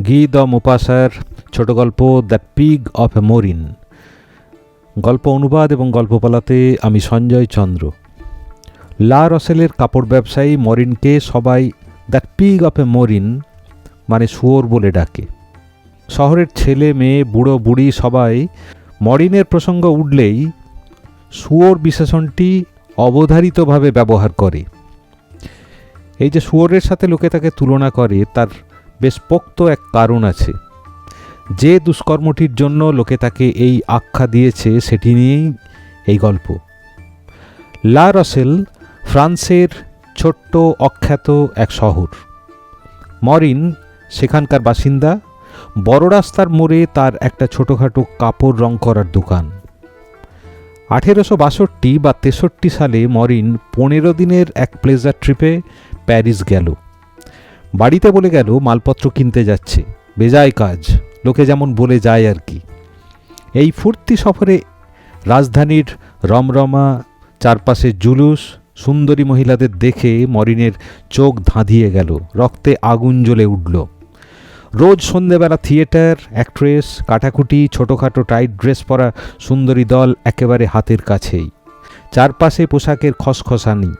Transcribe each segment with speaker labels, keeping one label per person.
Speaker 1: গি দ্য মোপাসার ছোট গল্প the pig of A mooring. গল্প অনুবাদ এবং গল্প পালাতে আমি সঞ্জয় চন্দ্র। লা রসেলের কাপড় ব্যবসায়ী মরিনকে সবাই the pig of A mooring মানে শুয়োর বলে ডাকে। শহরের ছেলে মেয়ে বুড়ো বুড়ি সবাই মরিনের প্রসঙ্গ উঠলেই শুয়োর বিশেষণটি অবধারিতভাবে ব্যবহার করে। এই যে শুয়োরের সাথে লোকে তাকে তুলনা করে তার বেশ পোক্ত এক কারণ আছে। যে দুষ্কর্মটির জন্য লোকে তাকে এই আখ্যা দিয়েছে সেটি নিয়েই এই গল্প। লা রসেল ফ্রান্সের ছোট্ট অখ্যাত এক শহর। মরিন সেখানকার বাসিন্দা। বড় রাস্তার মোড়ে তার একটা ছোটোখাটো কাপড় রং করার দোকান। 1862 বা 63 সালে মরিন 15 দিনের এক প্লেজার ট্রিপে প্যারিস গেল। বাড়িতে বলে গেল মালপত্র কিনতে যাচ্ছে, বেজায় কাজ, লোকে যেমন বলে যায় আর কি। এই ফুর্তি সফরে রাজধানীর রমরমা, চারপাশে জুলুস, সুন্দরী মহিলাদের দেখে মরিনের চোখ ধাঁধিয়ে গেল, রক্তে আগুন জ্বলে উঠল। রোজ সন্ধ্যেবেলা থিয়েটার, অ্যাক্ট্রেস, কাটাকুটি, ছোটোখাটো টাইট ড্রেস পরা সুন্দরী দল একেবারে হাতের কাছেই, চারপাশে পোশাকের খসখসানি।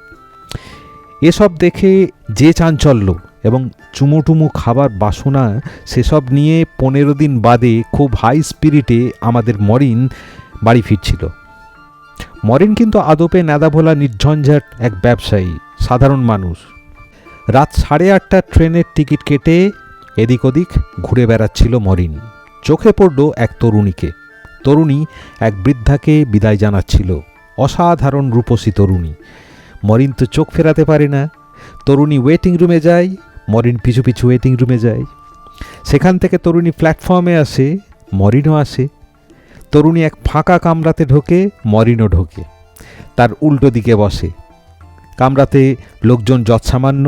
Speaker 1: এসব দেখে যে চাঞ্চল্য এবং চুমুটুমু খাবার বাসনা, সেসব নিয়ে 15 দিন বাদে খুব হাই স্পিরিটে আমাদের মরিন বাড়ি ফিরছিল। মরিন কিন্তু আদপে নেদাভোলা নির্ঝঞ্ঝাট এক ব্যবসায়ী, সাধারণ মানুষ। রাত 8:30 ট্রেনের টিকিট কেটে এদিক ওদিক ঘুরে বেড়াচ্ছিল মরিন। চোখে পড়ল এক তরুণীকে। তরুণী এক বৃদ্ধাকে বিদায় জানাচ্ছিল। অসাধারণ রূপসী তরুণী। মরিন তো চোখ ফেরাতে পারে না। তরুণী ওয়েটিং রুমে যায়, মরিন পিছু পিছু ওয়েটিং রুমে যায়। সেখান থেকে তরুণী প্ল্যাটফর্মে আসে, মরিনও আসে। তরুণী এক ফাঁকা কামরাতে ঢোকে, মরিনও ঢোকে। তার উল্টো দিকে বসে। কামরাতে লোকজন যৎসামান্য,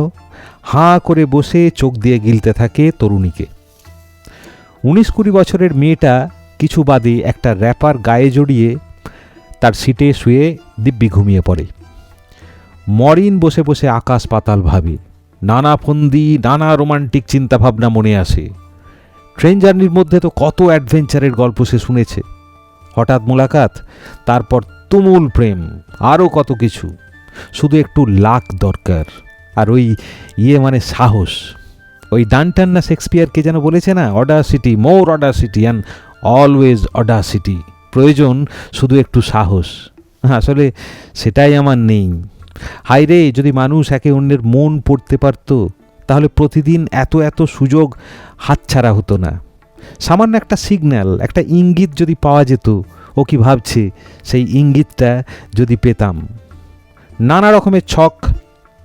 Speaker 1: হাঁ করে বসে চোখ দিয়ে গিলতে থাকে তরুণীকে। 19-20 বছরের মেয়েটা কিছু বাদে একটা র্যাপার গায়ে জড়িয়ে তার সিটে শুয়ে দিব্যি ঘুমিয়ে পড়ে। মরিন বসে বসে আকাশ পাতাল ভাবে। নানা ফন্দি, নানা রোমান্টিক চিন্তাভাবনা মনে আসে। ট্রেন জার্নির মধ্যে তো কত অ্যাডভেঞ্চারের গল্প সে শুনেছে। হঠাৎ মোলাকাত, তারপর তুমুল প্রেম, আরও কত কিছু। শুধু একটু লাক দরকার, আর ওই মানে সাহস। ওই ডানটান না শেক্সপিয়ারকে যেন বলেছে না, Audacity, more Audacity and always Audacity. প্রয়োজন শুধু একটু সাহস। আসলে সেটাই আমার নেই। হায় রে, যদি মানুষ একে অন্যের মন পড়তে পারত, তাহলে প্রতিদিন এত এত সুযোগ হাতছাড়া হতো না। সামান্য একটা সিগন্যাল, একটা ইঙ্গিত যদি পাওয়া যেত, ও কি ভাবছে, সেই ইঙ্গিতটা যদি পেতাম। নানা রকমের ছক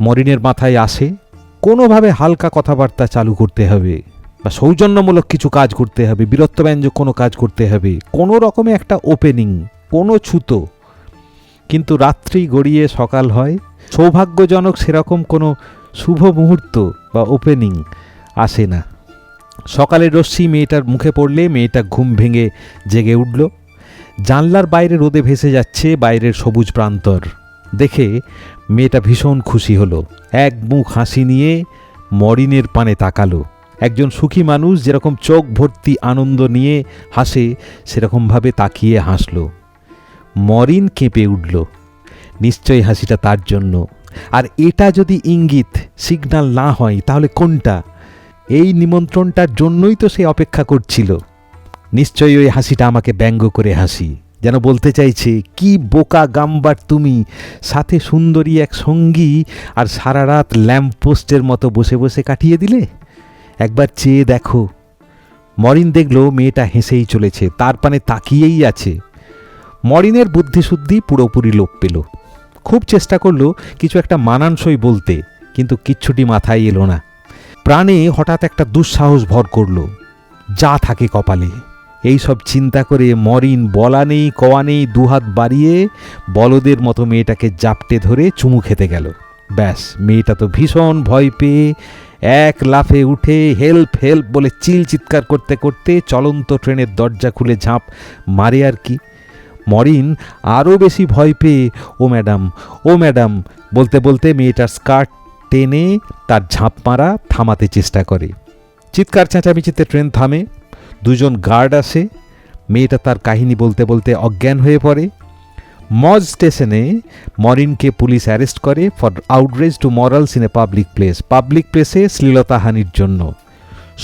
Speaker 1: মরিনের মাথায় আসে। কোনোভাবে হালকা কথাবার্তা চালু করতে হবে, বা সৌজন্যমূলক কিছু কাজ করতে হবে, বীরত্বব্যঞ্জক কোনো কাজ করতে হবে, কোনো রকমে একটা ওপেনিং, কোনো ছুতো। কিন্তু রাত্রি গড়িয়ে সকাল হয়, সৌভাগ্যজনক সেরকম কোনো শুভ মুহূর্ত বা ওপেনিং আসে না। সকালের রশ্মি মেয়েটার মুখে পড়লে মেয়েটা ঘুম ভেঙে জেগে উঠল। জানলার বাইরে রোদে ভেসে যাচ্ছে বাইরের সবুজ প্রান্তর দেখে মেয়েটা ভীষণ খুশি হলো। এক মুখ হাসি নিয়ে মরিনের পানে তাকালো। একজন সুখী মানুষ যেরকম চোখ ভর্তি আনন্দ নিয়ে হাসে, সেরকমভাবে তাকিয়ে হাসল। মরিন কেঁপে উঠল। নিশ্চয়ই হাসিটা তার জন্য। আর এটা যদি ইঙ্গিত, সিগন্যাল না হয়, তাহলে কোনটা? এই নিমন্ত্রণটার জন্যই তো সে অপেক্ষা করছিল। নিশ্চয়ই ওই হাসিটা আমাকে ব্যঙ্গ করে হাসি, যেন বলতে চাইছে, কি বোকা গাম্বার তুমি, সাথে সুন্দরী এক সঙ্গী, আর সারা রাত ল্যাম্পপোস্টের মতো বসে বসে কাটিয়ে দিলে। একবার চেয়ে দেখো। মরিন দেখল মেয়েটা হেসেই চলেছে, তার পানে তাকিয়েই আছে। মরিনের বুদ্ধিশুদ্ধি পুরোপুরি লোপ পেল। খুব চেষ্টা করল কিছু একটা মানানসই বলতে, কিন্তু কিচ্ছুটি মাথায় এলো না। প্রাণে হঠাৎ একটা দুঃসাহস ভর করল, যা থাকে কপালে। এই সব চিন্তা করে মরিন বলা নেই কওয়া নেই দুহাত বাড়িয়ে বলদের মতো মেয়েটাকে জাপটে ধরে চুমু খেতে গেল। ব্যাস, মেয়েটা তো ভীষণ ভয় পেয়ে এক লাফে উঠে হেল্প হেল্প বলে চিৎকার করতে করতে চলন্ত ট্রেনের দরজা খুলে ঝাঁপ মারে আর কি। মরিন আরও বেশি ভয় পেয়ে ও ম্যাডাম বলতে বলতে মেয়েটার স্কার্ট টেনে তার ঝাঁপ মারা থামাতে চেষ্টা করে। চিৎকার চেঁচামেচিতে ট্রেন থামে, দুজন গার্ড আসে, মেয়েটা তার কাহিনী বলতে বলতে অজ্ঞান হয়ে পড়ে। মজ স্টেশনে মরিনকে পুলিশ অ্যারেস্ট করে for outrage to morals in a public place, public প্লেসে শ্লীলতাহানির জন্য।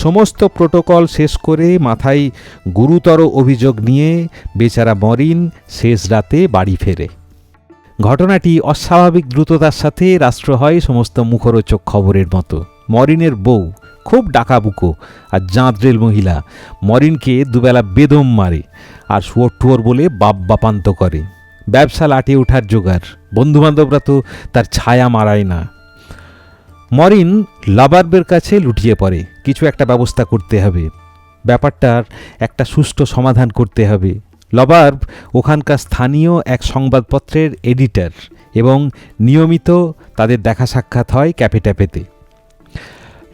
Speaker 1: সমস্ত প্রোটোকল শেষ করে মাথায় গুরুতর অভিযোগ নিয়ে বেচারা মরিন শেষ রাতে বাড়ি ফেরে। ঘটনাটি অস্বাভাবিক দ্রুততার সাথে রাষ্ট্র হয় সমস্ত মুখরোচক খবরের মতো। মরিনের বউ খুব ডাকাবুকো আর জাঁদরেল মহিলা, মরিনকে দুবেলা বেদম মারে আর শুয়োর টুয়োর বলে বাপ বাপান্ত করে। ব্যবসা লাটে ওঠার জোগাড়, বন্ধুবান্ধবরা তো তার ছায়া মারায় না। মরিন লাবার্বের কাছে লুটিয়ে পড়ে, কিছু একটা ব্যবস্থা করতে হবে, ব্যাপারটার একটা সুষ্ঠু সমাধান করতে হবে। লবার্ব ওখানকার স্থানীয় এক সংবাদপত্রের এডিটর এবং নিয়মিত তাদের দেখা সাক্ষাৎ হয় ক্যাফে ট্যাফেতে।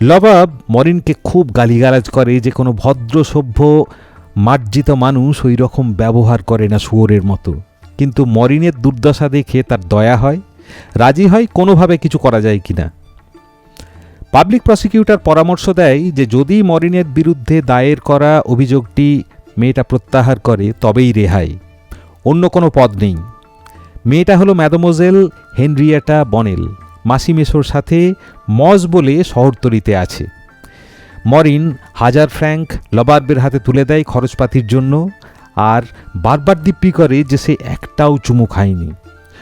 Speaker 1: লবাব মরিনকে খুব গালিগালাজ করে যে কোনো ভদ্র সভ্য মার্জিত মানুষ ওই রকম ব্যবহার করে না শুয়োরের মতো। কিন্তু মরিনের দুর্দশা দেখে তার দয়া হয়, রাজি হয় কোনোভাবে কিছু করা যায় কিনা। পাবলিক প্রসিকিউটর পরামর্শ দেয় যে যদি মরিনের বিরুদ্ধে দায়ের করা অভিযোগটি মেয়েটা প্রত্যাহার করে তবেই রেহাই, অন্য কোনো পদ নেই। মেয়েটা হলো ম্যাডমোজেল হেনরিয়েটা বনেল, মাসি মেসোর সাথে মজ বলে শহরতলিতে আছে। মরিন 1000 ফ্র্যাঙ্ক লবার্বের হাতে তুলে দেয় খরচপাতির জন্য, আর বারবার দিব্যি করে যে সে একটাও চুমু খায়নি।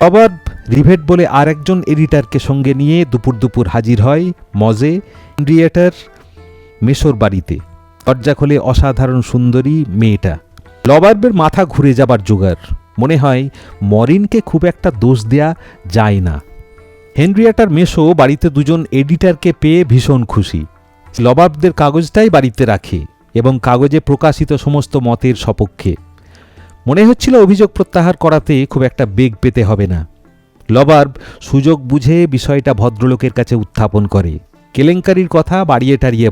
Speaker 1: লবার্ব রিভেট বলে আর একজন এডিটরকে সঙ্গে নিয়ে দুপুর হাজির হয় মজে হেনরিয়েটার মেসোর বাড়িতে। দরজা খোলে অসাধারণ সুন্দরী মেয়েটা। লবার্বের মাথা ঘুরে যাবার জোগাড়, মনে হয় মরিনকে খুব একটা দোষ দেয়া যায় না। হেনরিয়েটার মেসো বাড়িতে দুজন এডিটরকে পেয়ে ভীষণ খুশি। লবার্বদের কাগজটাই বাড়িতে রাখে এবং কাগজে প্রকাশিত সমস্ত মতের সপক্ষে। মনে হচ্ছিল অভিযোগ প্রত্যাহার করাতে খুব একটা বেগ পেতে হবে না। লবার্ব সুযোগ বুঝে বিষয়টা ভদ্রলোকের কাছে উত্থাপন করে, কেলেঙ্কারির কথা বাড়িয়ে টাড়িয়ে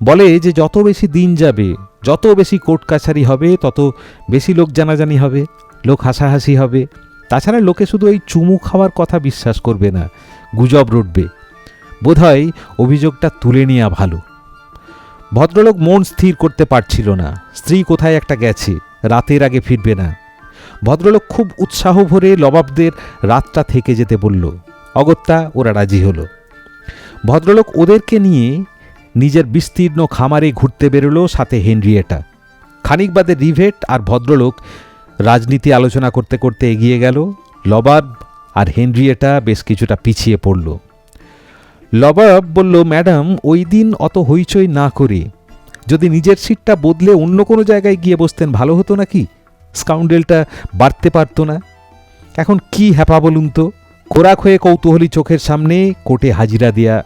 Speaker 1: বলে যে যত বেশি দিন যাবে, যত বেশি কোর্ট কাছারি হবে, তত বেশি লোক জানাজানি হবে, লোক হাসাহাসি হবে। তাছাড়া লোকে শুধু এই চুমু খাওয়ার কথা বিশ্বাস করবে না, গুজব রটবে। বোধহয় অভিযোগটা তুলে নেওয়া ভালো। ভদ্রলোক মন স্থির করতে পারছিল না, স্ত্রী কোথায় একটা গেছে, রাতের আগে ফিরবে না। ভদ্রলোক খুব উৎসাহ ভরে লবাবদের রাতটা থেকে যেতে বলল। অগত্যা ওরা রাজি হলো। ভদ্রলোক ওদেরকে নিয়ে নিজের বিস্তীর্ণ খামারে ঘুরতে বেরোলো, সাথে হেনরিয়েটা। খানিক বাদে রিভেট আর ভদ্রলোক রাজনীতি আলোচনা করতে করতে এগিয়ে গেল। লবার্ব আর হেনরিয়েটা বেশ কিছুটা পিছিয়ে পড়ল। লবার্ব বলল, ম্যাডাম, ওই দিন অত হইচই না করে যদি নিজের সিটটা বদলে অন্য কোনো জায়গায় গিয়ে বসতেন ভালো হতো নাকি? স্কাউন্ডেলটা বাড়তে পারতো না। এখন কি হ্যাপা বলুন তো? খোরাক হয়ে কৌতূহলী চোখের সামনে কোর্টে হাজিরা দেয়া।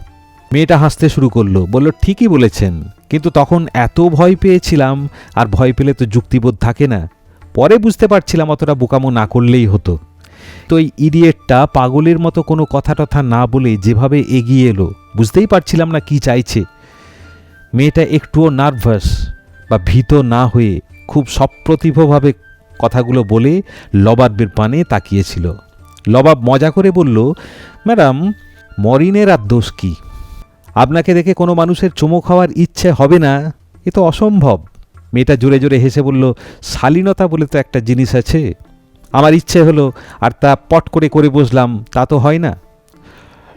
Speaker 1: মেয়েটা হাসতে শুরু করলো, বলল, ঠিকই বলেছেন, কিন্তু তখন এত ভয় পেয়েছিলাম, আর ভয় পেলে তো যুক্তিবোধ থাকে না। পরে বুঝতে পারছিলাম অতটা বোকামো না করলেই হতো। তো এই ইডিয়েটটা পাগলের মতো কোনো কথা টথা না বলে যেভাবে এগিয়ে এলো, বুঝতেই পারছিলাম না কি চাইছে। মেয়েটা একটুও নার্ভাস বা ভীত না হয়ে খুব সপ্রতিভভাবে কথাগুলো বলে লবার্বের পানে তাকিয়েছিল। লবাব মজা করে বলল, ম্যাডাম, মরিনের আর দোষ কি? আপনাকে দেখে কোনো মানুষের চুমো খাওয়ার ইচ্ছে হবে না, এ তো অসম্ভব। মেয়েটা জোরে জোরে হেসে বলল, শালীনতা বলে তো একটা জিনিস আছে। আমার ইচ্ছে হলো আর তা পট করে করে বসলাম, তা তো হয় না।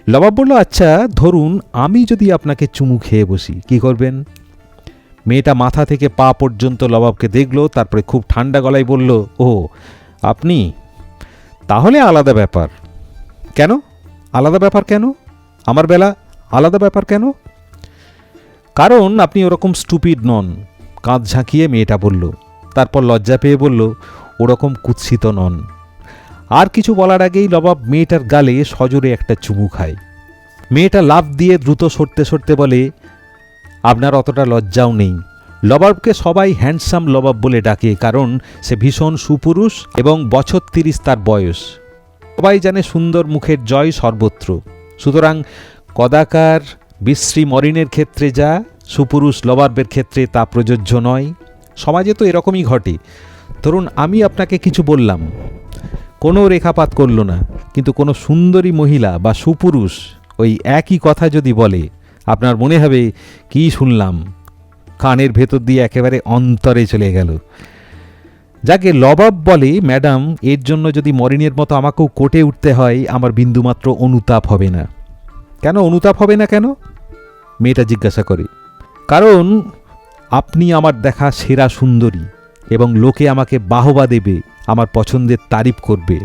Speaker 1: লবাব বলল, আচ্ছা ধরুন আমি যদি আপনাকে চুমু খেয়ে বসি, কি করবেন? মেয়েটা মাথা থেকে পা পর্যন্ত লবাবকে দেখল, তারপরে খুব ঠান্ডা গলায় বলল, ও আপনি? তাহলে আলাদা ব্যাপার। কেন আলাদা ব্যাপার? কেন আমার বেলা আলাদা ব্যাপার কেন? কারণ আপনি ওরকম স্টুপিড নন। কাঁধ ঝাঁকিয়ে মেয়েটা বলল। তারপর লজ্জা পেয়ে বলল, ওরকম কুৎসিত নন। আর কিছু বলার আগেই লবাব মেয়েটার গালে সজোরে একটা চুমু খায়। মেয়েটা লাফ দিয়ে দ্রুত সরতে সরতে বলে, আপনার অতটা লজ্জাও নেই। লবাবকে সবাই হ্যান্ডসাম লবাব বলে ডাকে, কারণ সে ভীষণ সুপুরুষ এবং বছর 30 তার বয়স। সবাই জানে সুন্দর মুখের জয় সর্বত্র। সুতরাং কদাকার বিশ্রী মরিনের ক্ষেত্রে যা, সুপুরুষ লবার্বের ক্ষেত্রে তা প্রযোজ্য নয়। সমাজে তো এরকমই ঘটে। ধরুন আমি আপনাকে কিছু বললাম, কোনো রেখাপাত করল না, কিন্তু কোনো সুন্দরী মহিলা বা সুপুরুষ ওই একই কথা যদি বলে, আপনার মনে হবে কি শুনলাম, কানের ভেতর দিয়ে একেবারে অন্তরে চলে গেল। যাকে লবাব বলে ম্যাডাম, এর জন্য যদি মরিনের মতো আমাকেও কোটে উঠতে হয়, আমার বিন্দুমাত্র অনুতাপ হবে না। কেন অনুতাপ হবে না কেন? মেয়েটা জিজ্ঞাসা করে। কারণ আপনি আমার দেখা সেরা সুন্দরী, এবং লোকে আমাকে বাহবা দেবে, আমার পছন্দের তারিফ করবে।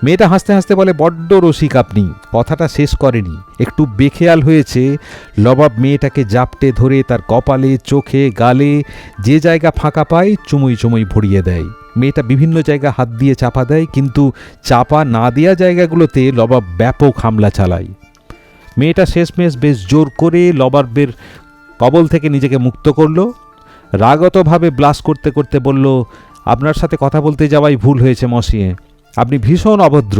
Speaker 1: মেয়েটা হাসতে হাসতে বলে, বড্ড রসিক আপনি। কথাটা শেষ করেনি, একটু বেখেয়াল হয়েছে। লবাব মেয়েটাকে জাপটে ধরে তার কপালে, চোখে, গালে যে জায়গা ফাঁকা পায় চুমুই চুমুই ভরিয়ে দেয়। মেয়েটা বিভিন্ন জায়গা হাত দিয়ে চাপা দেয়, কিন্তু চাপা না দেওয়া জায়গাগুলোতে লবাব ব্যাপক হামলা চালায়। মেয়েটা শেষমেশ বেশ জোর করে লবাবের কবল থেকে নিজেকে মুক্ত করল। রাগতভাবে ব্লাস করতে করতে বলল, আপনার সাথে কথা বলতে যাওয়াই ভুল হয়েছে মসিয়ে, আপনি ভীষণ অভদ্র।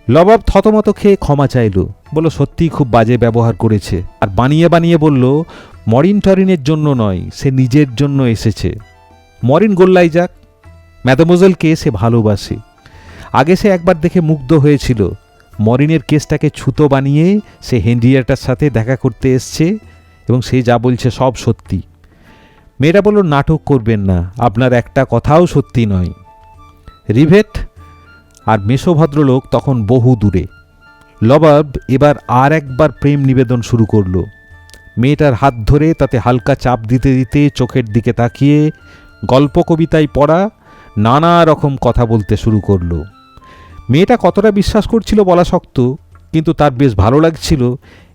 Speaker 1: লবাব থতমত খেয়ে ক্ষমা চাইল, বলল সত্যিই খুব বাজে ব্যবহার করেছে, আর বানিয়ে বানিয়ে বলল মরিন টরিনের জন্য নয়, সে নিজের জন্য এসেছে। মরিন গোল্লাই যাক, ম্যাদেমোজেলকে সে ভালোবাসে। আগে সে একবার দেখে মুগ্ধ হয়েছিল। মরিনের কেসটাকে ছুতো বানিয়ে সে হেনরিয়েটার সাথে দেখা করতে এসছে, এবং সে যা বলছে সব সত্যি। মেয়েরা বলল, নাটক করবেন না, আপনার একটা কথাও সত্যি নয়। রিভেট আর মেসো ভদ্রলোক তখন বহু দূরে। লবাব এবার আর একবার প্রেম নিবেদন শুরু করল। মেয়েটার হাত ধরে তাতে হালকা চাপ দিতে দিতে চোখের দিকে তাকিয়ে গল্প কবিতায় পড়া নানা রকম কথা বলতে শুরু করল। মেয়েটা কতটা বিশ্বাস করছিল বলা শক্ত, কিন্তু তার বেশ ভালো লাগছিল,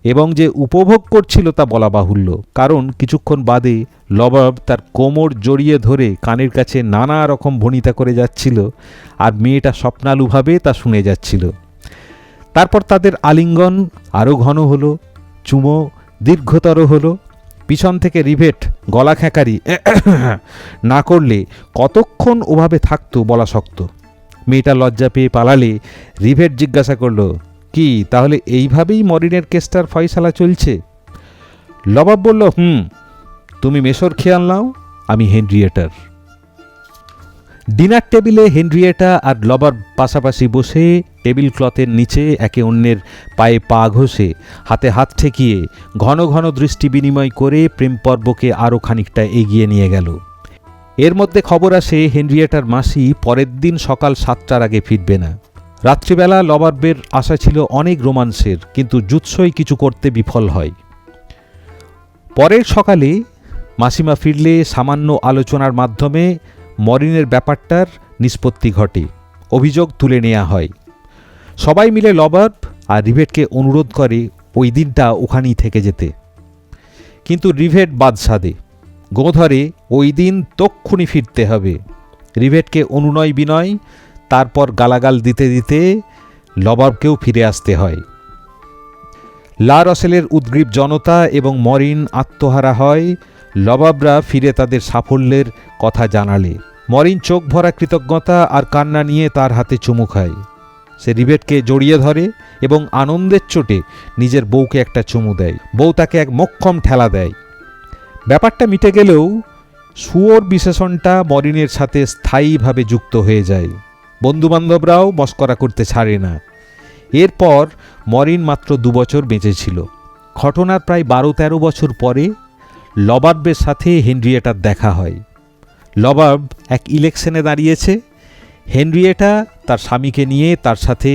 Speaker 1: এবং যে উপভোগ করছিল তা বলা বাহুল্য। কারণ কিছুক্ষণ বাদে লবাব তার কোমর জড়িয়ে ধরে কানের কাছে নানা রকম ভণিতা করে যাচ্ছিল, আর মেয়েটা স্বপ্নালুভাবে তা শুনে যাচ্ছিল। তারপর তাদের আলিঙ্গন আরও ঘন হলো, চুমো দীর্ঘতর হলো। পিছন থেকে রিভেট গলা খ্যাঁকারি না করলে কতক্ষণ ওভাবে থাকতো বলা শক্ত। মেয়েটা লজ্জা পেয়ে পালালে রিভেট জিজ্ঞাসা করল, কি তাহলে এইভাবেই মরিনের কেসটার ফয়সালা চলছে? লবাব বলল, তুমি মেসোর খেয়াল নাও, আমি হেনরিয়েটার। ডিনার টেবিলে হেনরিয়েটা আর লবাব পাশাপাশি বসে টেবিল ক্লথের নিচে একে অন্যের পায়ে পা ঘষে হাতে হাত ঠেকিয়ে ঘন ঘন দৃষ্টি বিনিময় করে প্রেম পর্বকে আরও খানিকটা এগিয়ে নিয়ে গেল। এর মধ্যে খবর আসে হেনরিয়েটার মাসি পরের দিন সকাল 7টার আগে ফিরবে না। রাত্রিবেলা লবাবের আশা ছিল অনেক রোমান্সের, কিন্তু জুৎসই কিছু করতে বিফল হয়। পরের সকালে মাসিমা ফিরলে সামান্য আলোচনার মাধ্যমে মরিনের ব্যাপারটার নিষ্পত্তি ঘটে, অভিযোগ তুলে নেওয়া হয়। সবাই মিলে লবাব আর রিভেটকে অনুরোধ করে ওই দিনটা ওখানেই থেকে যেতে। কিন্তু রিভেট বাদ সাধে, গোঁ-ধরে ওই দিন তক্ষুনি ফিরতে হবে। রিভেটকে অনুনয় বিনয়, তারপর গালাগাল দিতে দিতে লবাবকেও ফিরে আসতে হয়। লা রসেলের উদ্গ্রীব জনতা এবং মরিন আত্মহারা হয়। লবাবরা ফিরে তাদের সাফল্যের কথা জানালে মরিন চোখ ভরা কৃতজ্ঞতা আর কান্না নিয়ে তার হাতে চুমু খায়। সে রিভেটকে জড়িয়ে ধরে এবং আনন্দের চোটে নিজের বউকে একটা চুমু দেয়। বউ তাকে এক মোক্ষম ঠেলা দেয়। ব্যাপারটা মিটে গেলেও শুয়োর বিশেষণটা মরিনের সাথে স্থায়ীভাবে যুক্ত হয়ে যায়। বন্ধুবান্ধবরাও মস্করা করতে ছাড়ে না। এরপর মরিন মাত্র 2 বছর বেঁচেছিল। ঘটনার প্রায় 12-13 বছর পরে লবাবের সাথে হেনরিয়েটার দেখা হয়। লবাব এক ইলেকশনে দাঁড়িয়েছে। হেনরিয়েটা তার স্বামীকে নিয়ে তার সাথে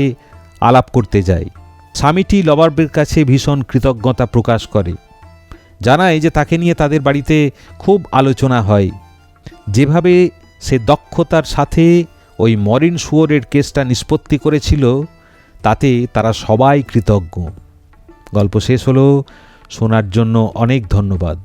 Speaker 1: আলাপ করতে যায়। স্বামীটি লবাবের কাছে ভীষণ কৃতজ্ঞতা প্রকাশ করে, জানায় যে তাকে নিয়ে তাদের বাড়িতে খুব আলোচনা হয়। যেভাবে সে দক্ষতার সাথে ওই মরিন শুয়োরের কেসটা নিষ্পত্তি করেছিল, তাতে তারা সবাই কৃতজ্ঞ। গল্প শেষ হলো। শোনার জন্য অনেক ধন্যবাদ।